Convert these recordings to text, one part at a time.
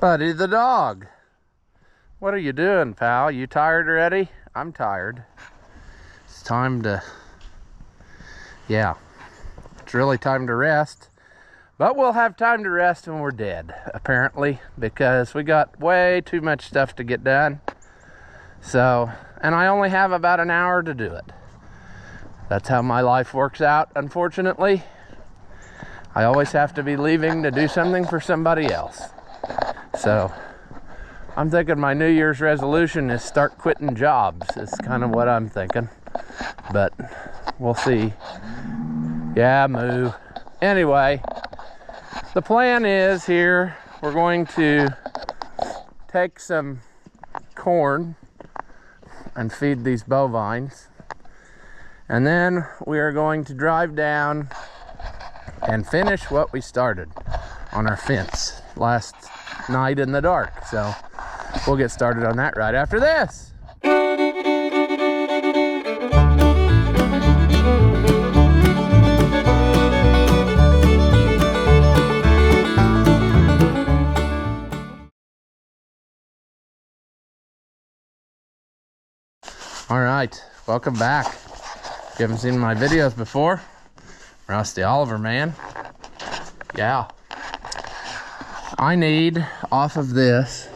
Buddy the dog. What are you doing, pal? You tired already? I'm tired. It's time to, yeah, it's really time to rest. But we'll have time to rest when we're dead, apparently, because we got way too much stuff to get done. So, and I only have about an hour to do it. That's how my life works out, unfortunately. I always have to be leaving to do something for somebody else. So, I'm thinking my New Year's resolution is start quitting jobs. Is kind of what I'm thinking. But, we'll see. Yeah, moo. Anyway, the plan is here, we're going to take some corn and feed these bovines. And then we are going to drive down and finish what we started on our fence last night in the dark. So we'll get started on that right after this. All right, welcome back. If you haven't seen my videos before, Rusty Oliver, man. Yeah. I need, off of this,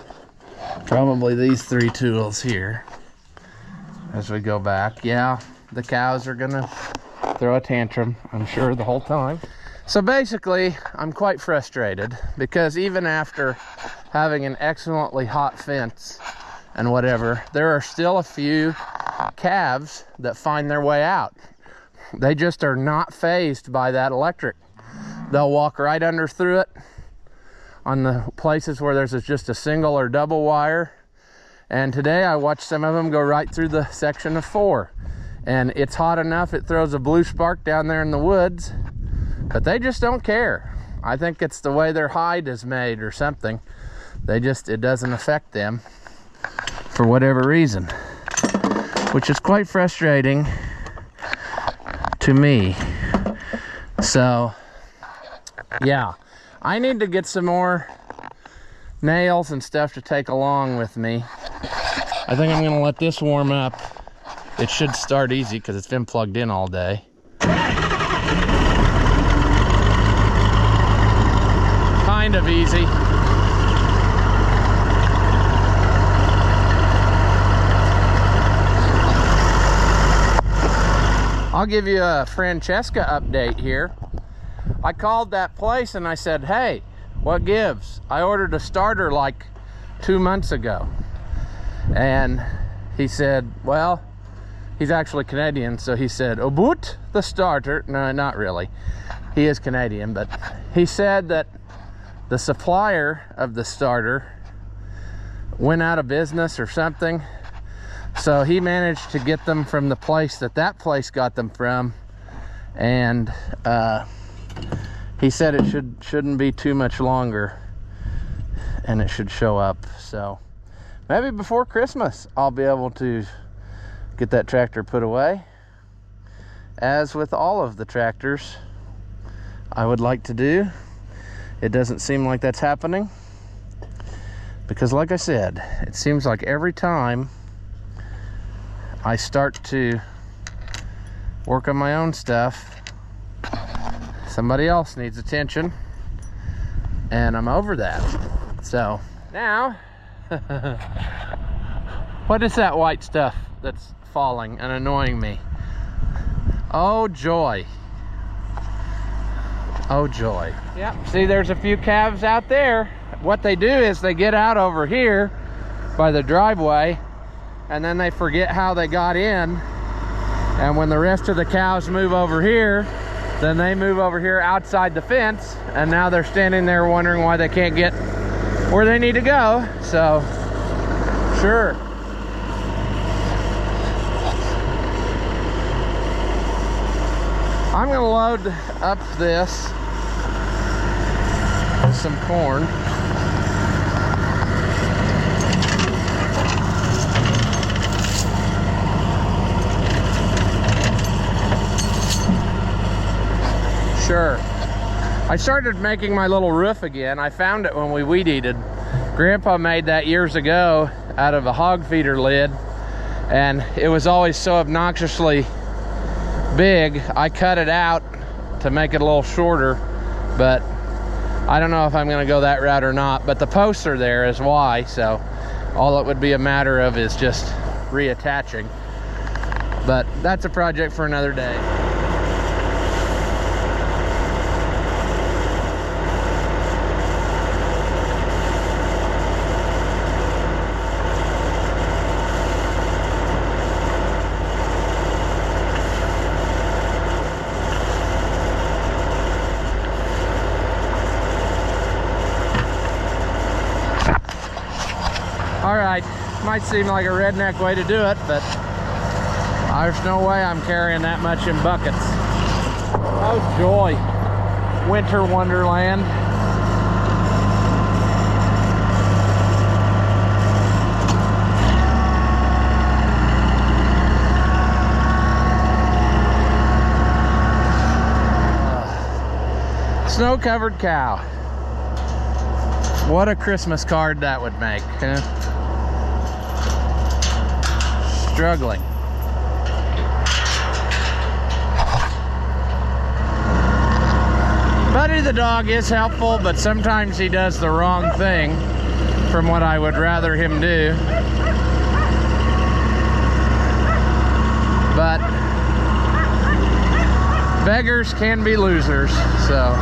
probably these 3 tools here as we go back. Yeah, the cows are gonna throw a tantrum, I'm sure, the whole time. So basically, I'm quite frustrated because even after having an excellently hot fence and whatever, there are still a few calves that find their way out. They just are not fazed by that electric. They'll walk right under through it on the places where there's just a single or double wire. And today I watched some of them go right through the section of 4. And it's hot enough, it throws a blue spark down there in the woods, but they just don't care. I think it's the way their hide is made or something. It doesn't affect them for whatever reason, which is quite frustrating to me. So yeah, I need to get some more nails and stuff to take along with me. I think I'm gonna let this warm up. It should start easy because it's been plugged in all day. Kind of easy. I'll give you a Francesca update here. I called that place and I said, hey, what gives? I ordered a starter like 2 months ago. And he said, well, he's actually Canadian, so he said, about the starter. No, not really. He is Canadian, but he said that the supplier of the starter went out of business or something. So he managed to get them from the place that place got them from, and he said it shouldn't be too much longer, and it should show up. So maybe before Christmas I'll be able to get that tractor put away. As with all of the tractors I would like to do, it doesn't seem like that's happening, because like I said, it seems like every time I start to work on my own stuff, somebody else needs attention, and I'm over that. So now, what is that white stuff that's falling and annoying me? Oh joy. Oh joy. Yeah, see, there's a few calves out there. What they do is they get out over here by the driveway, and then they forget how they got in, and when the rest of the cows move over here, then they move over here outside the fence, and now they're standing there wondering why they can't get where they need to go. So sure, I'm gonna load up this with some corn. Sure. I started making my little roof again. I found it when we weed eated, Grandpa made that years ago out of a hog feeder lid, and it was always so obnoxiously big. I cut it out to make it a little shorter, but I don't know if I'm gonna go that route or not. But the posts are there is why, so all it would be a matter of is just reattaching. But that's a project for another day. All right, might seem like a redneck way to do it, but there's no way I'm carrying that much in buckets. Oh joy, winter wonderland. Snow-covered cow. What a Christmas card that would make, huh? Struggling. Buddy the dog is helpful, but sometimes he does the wrong thing from what I would rather him do. But beggars can be losers, so.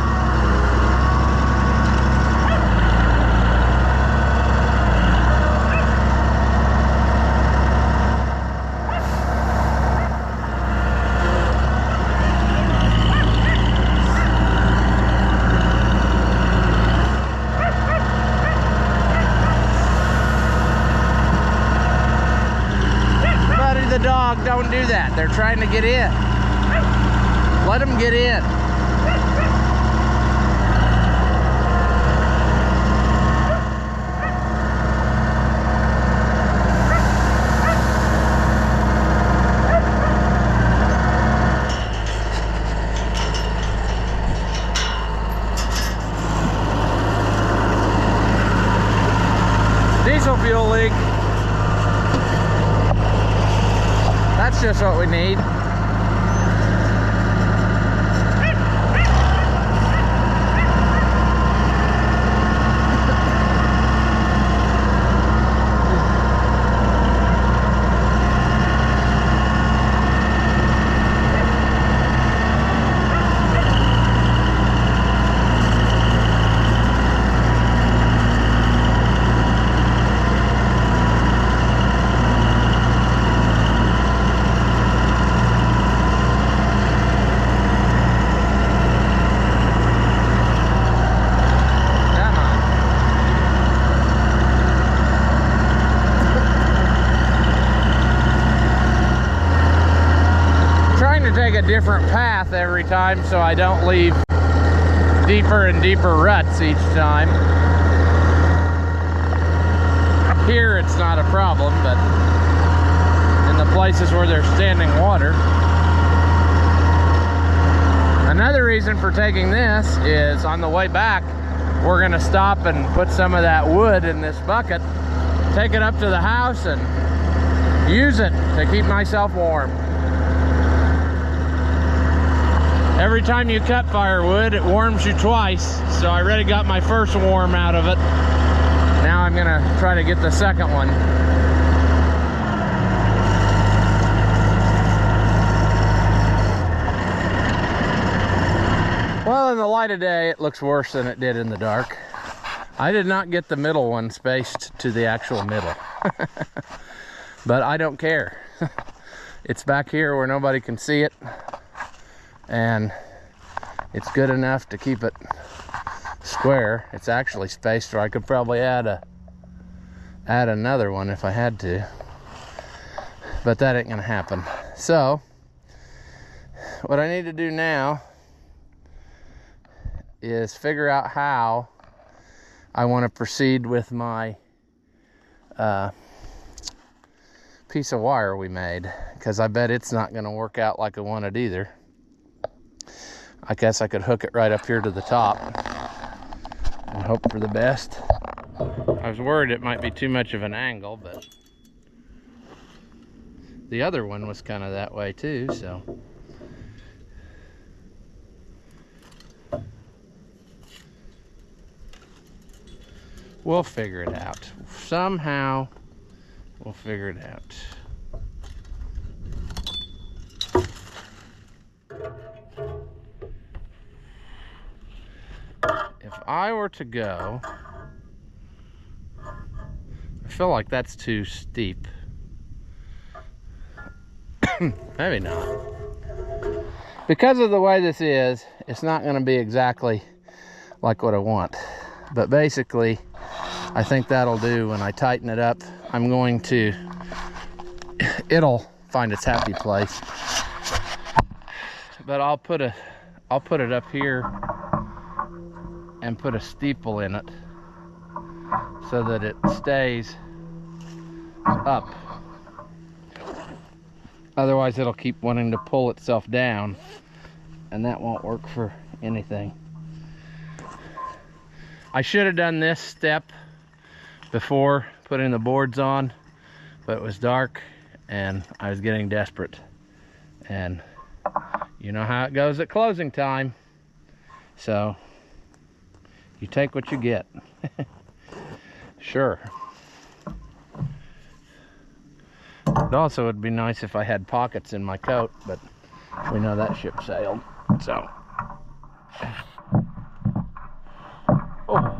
The dog, don't do that. They're trying to get in. Let them get in. Diesel fuel leak. That's just what we need. Take a different path every time so I don't leave deeper and deeper ruts each time. Here it's not a problem, but in the places where there's standing water. Another reason for taking this is on the way back we're gonna stop and put some of that wood in this bucket, take it up to the house and use it to keep myself warm. Every time you cut firewood, it warms you twice, so I already got my first warm out of it. Now I'm gonna try to get the second one. Well, in the light of day, it looks worse than it did in the dark. I did not get the middle one spaced to the actual middle. But I don't care. It's back here where nobody can see it. And it's good enough to keep it square. It's actually spaced where I could probably add another one if I had to, but that ain't gonna happen. So what I need to do now is figure out how I want to proceed with my piece of wire we made, because I bet it's not going to work out like I wanted either. I guess I could hook it right up here to the top and hope for the best. I was worried it might be too much of an angle, but the other one was kind of that way too, so. We'll figure it out. Somehow, we'll figure it out. If I were to go, I feel like that's too steep. Maybe not. Because of the way this is, it's not going to be exactly like what I want. But basically, I think that'll do. When I tighten it up, I'm going to, it'll find its happy place. But I'll put it up here and put a steeple in it so that it stays up. Otherwise it'll keep wanting to pull itself down, and that won't work for anything. I should have done this step before putting the boards on, but it was dark and I was getting desperate. And you know how it goes at closing time. So you take what you get. Sure. It also would be nice if I had pockets in my coat, but we know that ship sailed, so. Oh.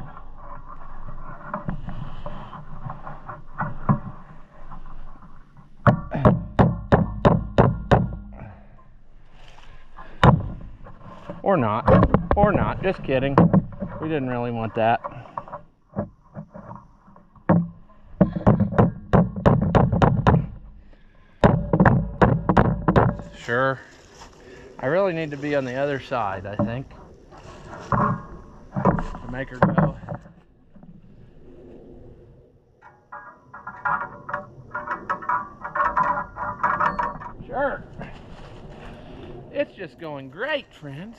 Or not, just kidding. We didn't really want that. Sure. I really need to be on the other side, I think, to make her go. Sure. It's just going great, friends.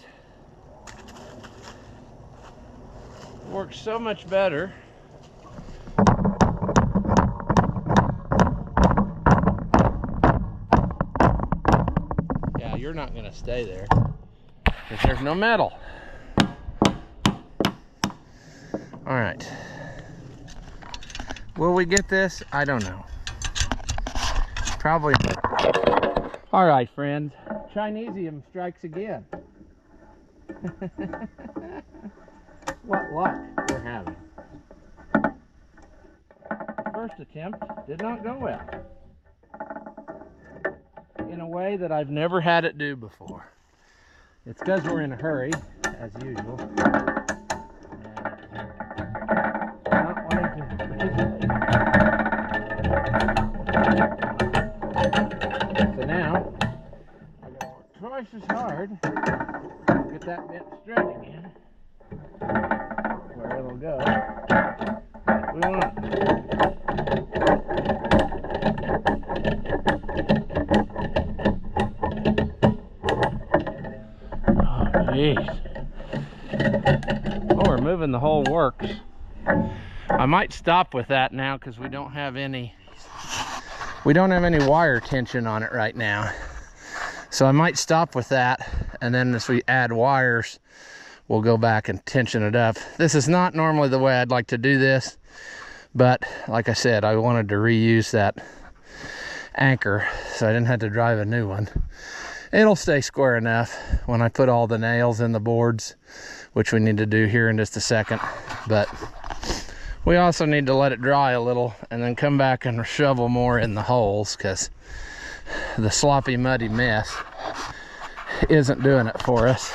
Works so much better. Yeah, you're not gonna stay there because there's no metal. All right. Will we get this? I don't know. Probably. All right, friends. Chinesium strikes again. What luck we're having. The first attempt did not go well. In a way that I've never had it do before. It's because we're in a hurry, as usual. And not wanting to participate. So now, I gotta work twice as hard to get that bit straight again. Where it'll go. We want it. Oh, jeez. Oh, we're moving the whole works. I might stop with that now because we don't have any wire tension on it right now. So I might stop with that, and then as we add wires, we'll go back and tension it up. This is not normally the way I'd like to do this, but like I said, I wanted to reuse that anchor so I didn't have to drive a new one. It'll stay square enough when I put all the nails in the boards, which we need to do here in just a second. But we also need to let it dry a little and then come back and shovel more in the holes, because the sloppy, muddy mess isn't doing it for us.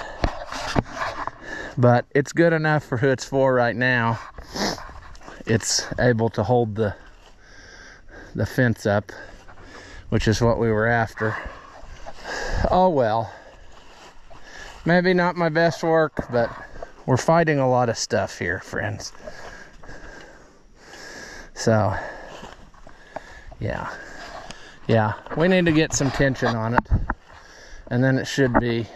But it's good enough for who it's for right now. It's able to hold the fence up, which is what we were after. Oh well. Maybe not my best work, but we're fighting a lot of stuff here, friends. So, yeah, we need to get some tension on it, and then it should be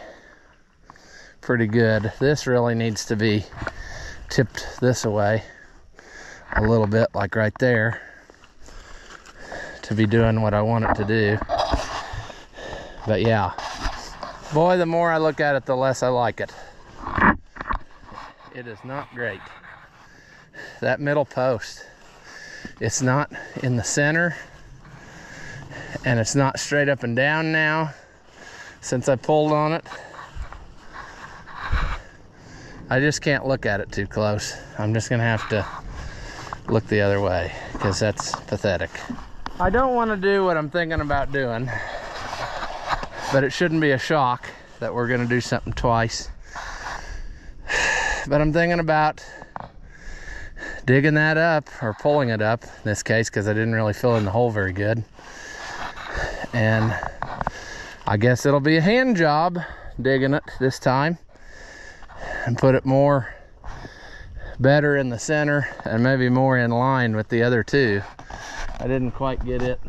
pretty good. This really needs to be tipped this way. a little bit, like right there, to be doing what I want it to do. But yeah, boy, the more I look at it, the less I like it. It is not great. That middle post, it's not in the center, and it's not straight up and down now since I pulled on it. I just can't look at it too close. I'm just gonna have to look the other way, because that's pathetic. I don't want to do what I'm thinking about doing, but it shouldn't be a shock that we're gonna do something twice. But I'm thinking about digging that up, or pulling it up in this case, because I didn't really fill in the hole very good. And I guess it'll be a hand job digging it this time, and put it more better in the center and maybe more in line with the other two. I didn't quite get it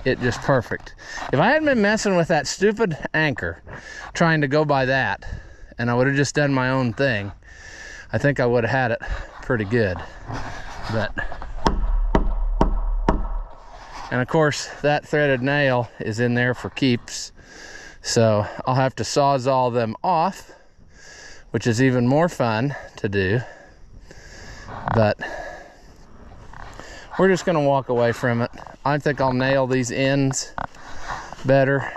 just perfect. If I hadn't been messing with that stupid anchor, trying to go by that, and I would have just done my own thing, I think I would have had it pretty good. But, and of course that threaded nail is in there for keeps, so I'll have to sawzall them off, which is even more fun to do. But we're just gonna walk away from it. I think I'll nail these ends better.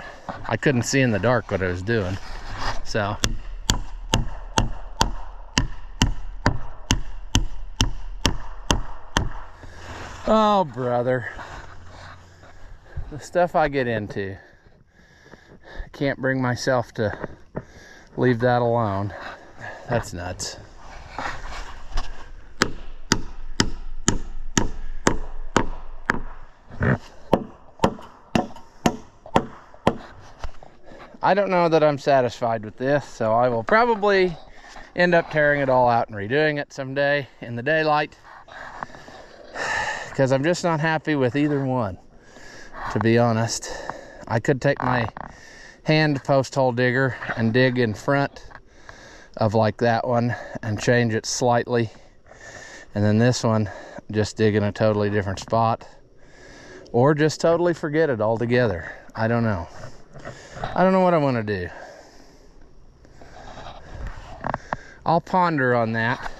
I couldn't see in the dark what I was doing, so. Oh, brother. The stuff I get into. I can't bring myself to leave that alone. That's nuts. I don't know that I'm satisfied with this, so I will probably end up tearing it all out and redoing it someday in the daylight, because I'm just not happy with either one, to be honest. I could take my hand post hole digger and dig in front of like that one and change it slightly, and then this one just dig in a totally different spot, or just totally forget it altogether. I don't know what I want to do. I'll ponder on that.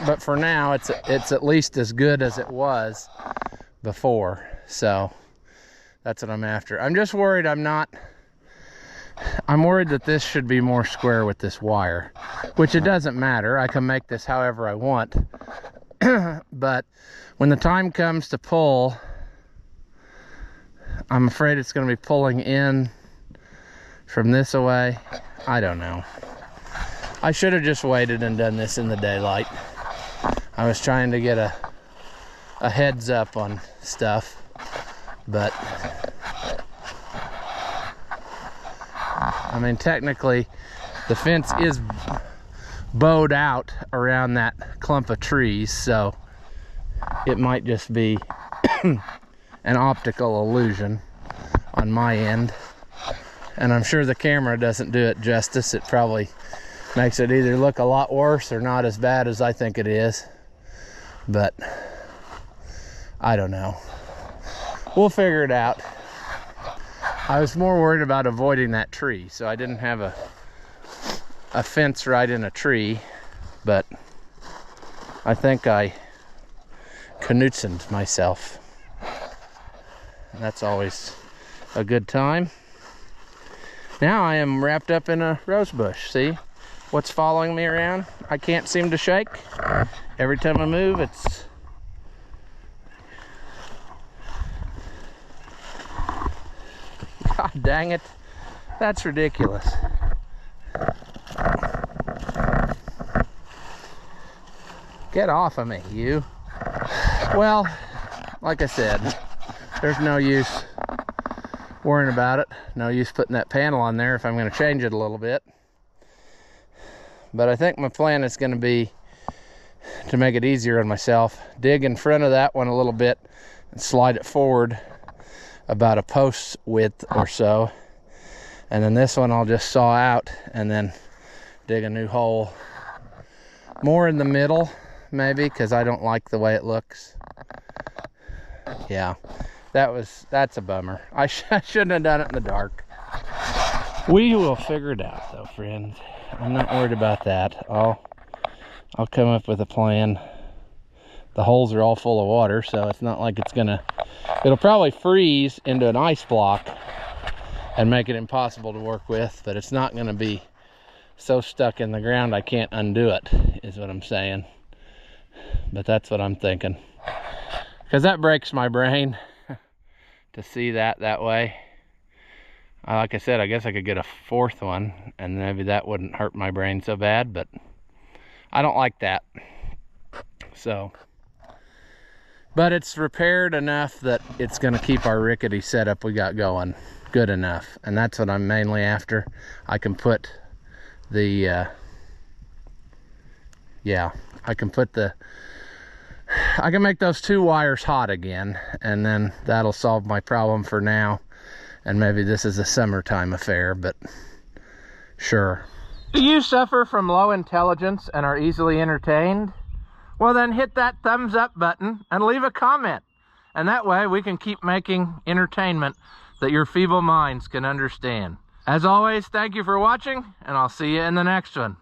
But for now, it's at least as good as it was before, so that's what I'm after. I'm just worried I'm worried that this should be more square with this wire, which it doesn't matter. I can make this however I want. But when the time comes to pull, I'm afraid it's going to be pulling in from this away. I don't know. I should have just waited and done this in the daylight. I was trying to get a heads up on stuff, but I mean, technically the fence is bowed out around that clump of trees, so it might just be an optical illusion on my end, and I'm sure the camera doesn't do it justice. It probably makes it either look a lot worse or not as bad as I think it is, but I don't know. We'll figure it out. I was more worried about avoiding that tree, so I didn't have a fence right in a tree, but I think I knutsened myself. And that's always a good time. Now I am wrapped up in a rose bush. See what's following me around? I can't seem to shake. Every time I move, it's... God dang it. That's ridiculous. Get off of me, you. Well, like I said, there's no use worrying about it. No use putting that panel on there if I'm going to change it a little bit. But I think my plan is going to be to make it easier on myself. Dig in front of that one a little bit and slide it forward about a post width or so. And then this one I'll just saw out and then dig a new hole. More in the middle, maybe, because I don't like the way it looks. Yeah, that's a bummer. I shouldn't have done it in the dark. We will figure it out though, friends. I'm not worried about that. I'll come up with a plan. The holes are all full of water, so it's not like it'll probably freeze into an ice block and make it impossible to work with, but it's not gonna be so stuck in the ground I can't undo it, is what I'm saying. But that's what I'm thinking. Because that breaks my brain to see that way. Like I said, I guess I could get a fourth one and maybe that wouldn't hurt my brain so bad, but I don't like that. So, but it's repaired enough that it's gonna keep our rickety setup we got going good enough. And that's what I'm mainly after. I can put the, I can make those 2 wires hot again, and then that'll solve my problem for now. And maybe this is a summertime affair, but sure. Do you suffer from low intelligence and are easily entertained? Well, then hit that thumbs up button and leave a comment. And that way we can keep making entertainment that your feeble minds can understand. As always, thank you for watching, and I'll see you in the next one.